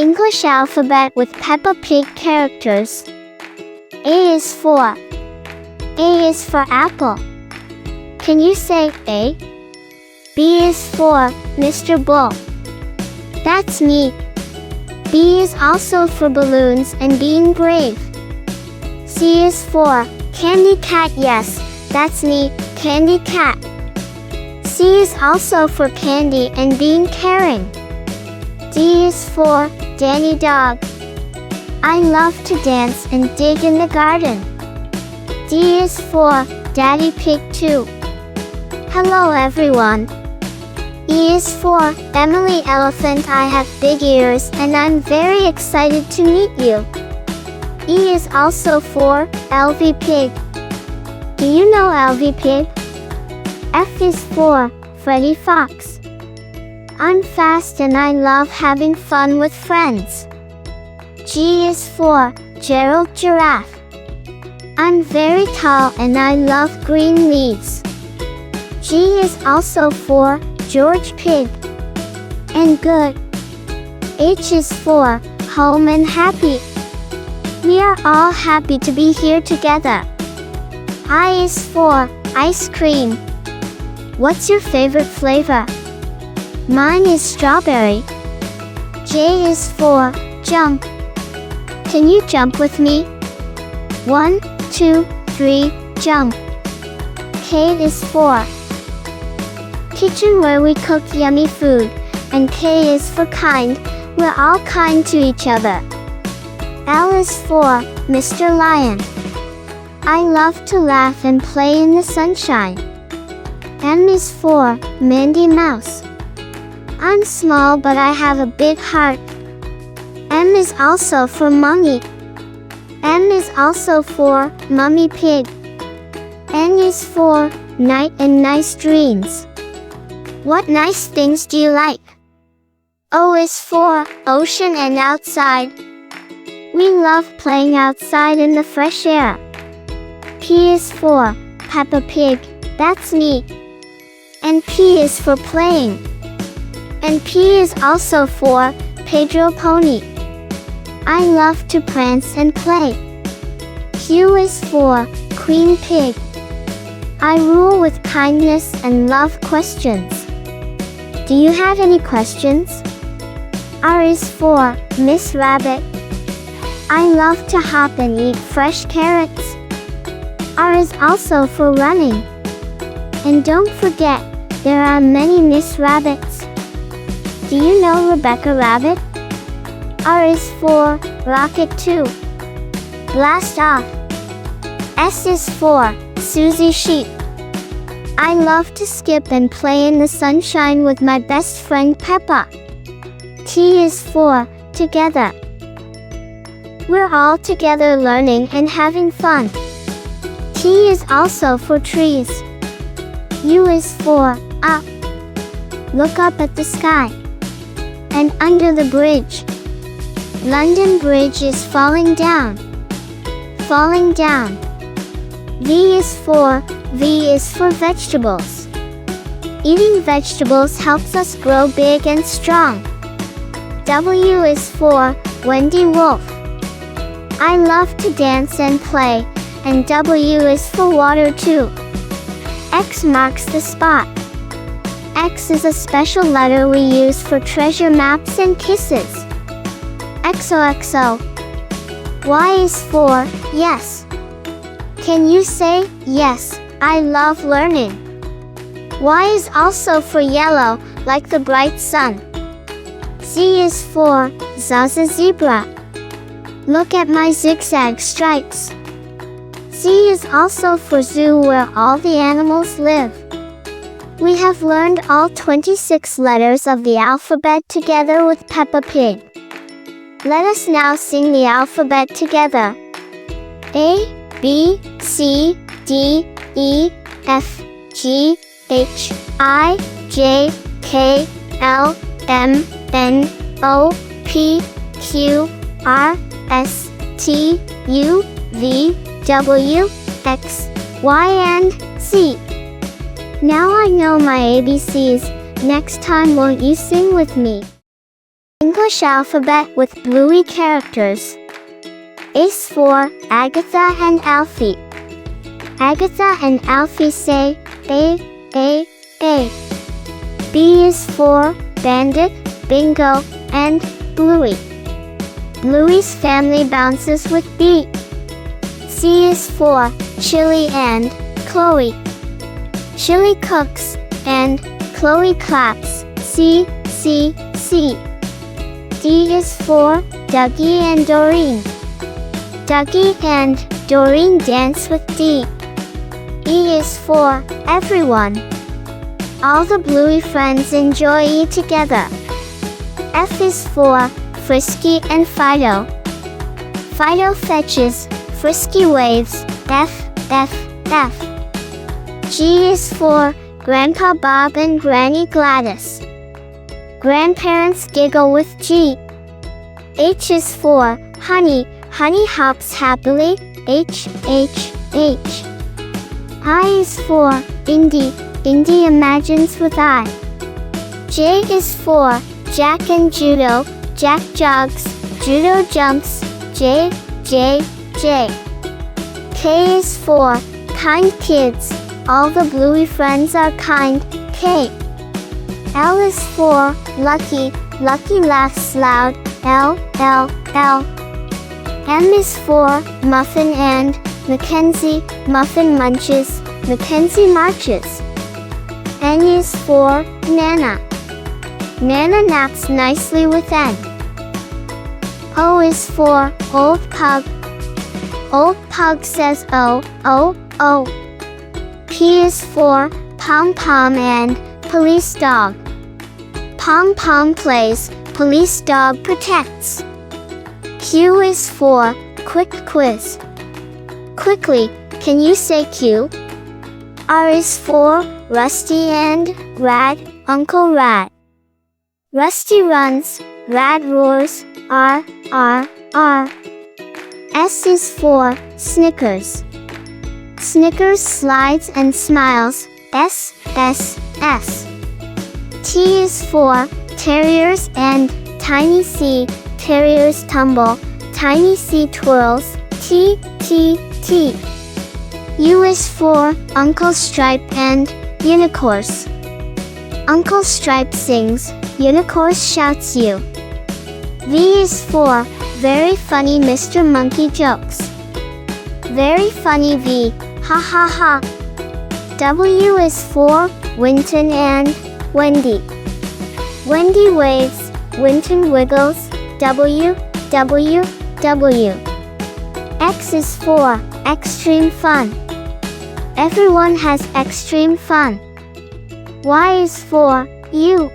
English alphabet with Peppa Pig characters. A is for. A is for apple. Can you say A? B is for Mr. Bull. That's me. B is also for balloons and being brave. C is for Candy Cat. Yes, that's me, Candy Cat. C is also for candy and being caring. D is for Danny Dog. I love to dance and dig in the garden. D is for Daddy Pig too. Hello everyone. E is for Emily Elephant. I have big ears and I'm very excited to meet you. E is also for LV Pig. Do you know LV Pig? F is for Freddy Fox. I'm fast and I love having fun with friends. G is for Gerald Giraffe. I'm very tall and I love green leaves. G is also for George Pig. And good. H is for home and happy. We are all happy to be here together. I is for ice cream. What's your favorite flavor? Mine is strawberry. J is for jump. Can you jump with me? 1, 2, 3, jump. K is for kitchen where we cook yummy food. And K is for kind. We're all kind to each other. L is for Mr. Lion. I love to laugh and play in the sunshine. M is for Mindy Mouse. I'm small but I have a big heart. M is also for Mummy. M is also for Mummy Pig. N is for night and nice dreams. What nice things do you like? O is for ocean and outside. We love playing outside in the fresh air. P is for Peppa Pig. That's me. And P is for playing. And P is also for Pedro Pony. I love to prance and play. Q is for Queen Pig. I rule with kindness and love questions. Do you have any questions? R is for Miss Rabbit. I love to hop and eat fresh carrots. R is also for running. And don't forget, there are many Miss Rabbits. Do you know Rebecca Rabbit? R is for rocket too. Blast off. S is for Susie Sheep. I love to skip and play in the sunshine with my best friend Peppa. T is for together. We're all together learning and having fun. T is also for trees. U is for up. Look up at the sky. And under the bridge. London Bridge is falling down. Falling down. V is for vegetables. Eating vegetables helps us grow big and strong. W is for Wendy Wolf. I love to dance and play, and W is for water too. X marks the spot. X is a special letter we use for treasure maps and kisses. XOXO. Y is for yes. Can you say yes? I love learning. Y is also for yellow, like the bright sun. Z is for Zaza Zebra. Look at my zigzag stripes. Z is also for zoo where all the animals live. We have learned all 26 letters of the alphabet together with Peppa Pig. Let us now sing the alphabet together. A, B, C, D, E, F, G, H, I, J, K, L, M, N, O, P, Q, R, S, T, U, V, W, X, Y, and Z. Now I know my ABCs. Next time won't you sing with me? English alphabet with Bluey characters. A is for Agatha and Alfie. Agatha and Alfie say A, A, A. B is for Bandit, Bingo, and Bluey. Bluey's family bounces with B. C is for Chili and Chloe. Chili cooks and Chloe claps. C, C, C. D is for Dougie and Doreen. Dougie and Doreen dance with D. E is for everyone. All the Bluey friends enjoy E together. F is for Frisky and Fido. Fido fetches, Frisky waves, F, F, F. G is for Grandpa Bob and Granny Gladys. Grandparents giggle with G. H is for Honey. Honey hops happily, H, H, H. I is for Indy. Indy imagines with I. J is for Jack and Judo. Jack jogs, Judo jumps, J, J, J. K is for Kind Kids. All the Bluey friends are kind, K. L is for Lucky. Lucky laughs loud, L, L, L. M is for Muffin and Mackenzie. Muffin munches, Mackenzie marches. N is for Nana. Nana naps nicely with N. O is for Old Pug. Old Pug says O, O, O. P is for Pom Pom and Police Dog. Pom Pom plays, Police Dog protects. Q is for Quick Quiz. Quickly, can you say Q? R is for Rusty and Rad, Uncle Rad. Rusty runs, Rad roars, R, R, R. S is for Snickers. Snickers slides and smiles, S, S, S. T is for Terriers and Tiny C. Terriers tumble, Tiny C twirls, T, T, T. U is for Uncle Stripe and Unicorns. Uncle Stripe sings, Unicorns shouts you. V is for Very Funny Mr. Monkey jokes. Very funny V, ha ha ha. W is for Winton and Wendy. Wendy waves, Winton wiggles, W, W, W. X is for Extreme Fun. Everyone has extreme fun. Y is for You.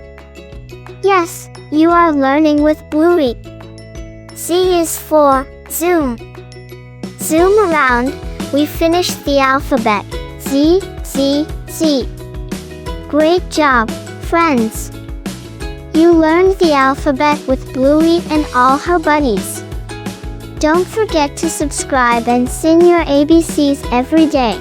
Yes, you are learning with Bluey. Z is for Zoom. Zoom around, we finished the alphabet. Z, Z, Z. Great job, friends. You learned the alphabet with Bluey and all her buddies. Don't forget to subscribe and sing your ABCs every day.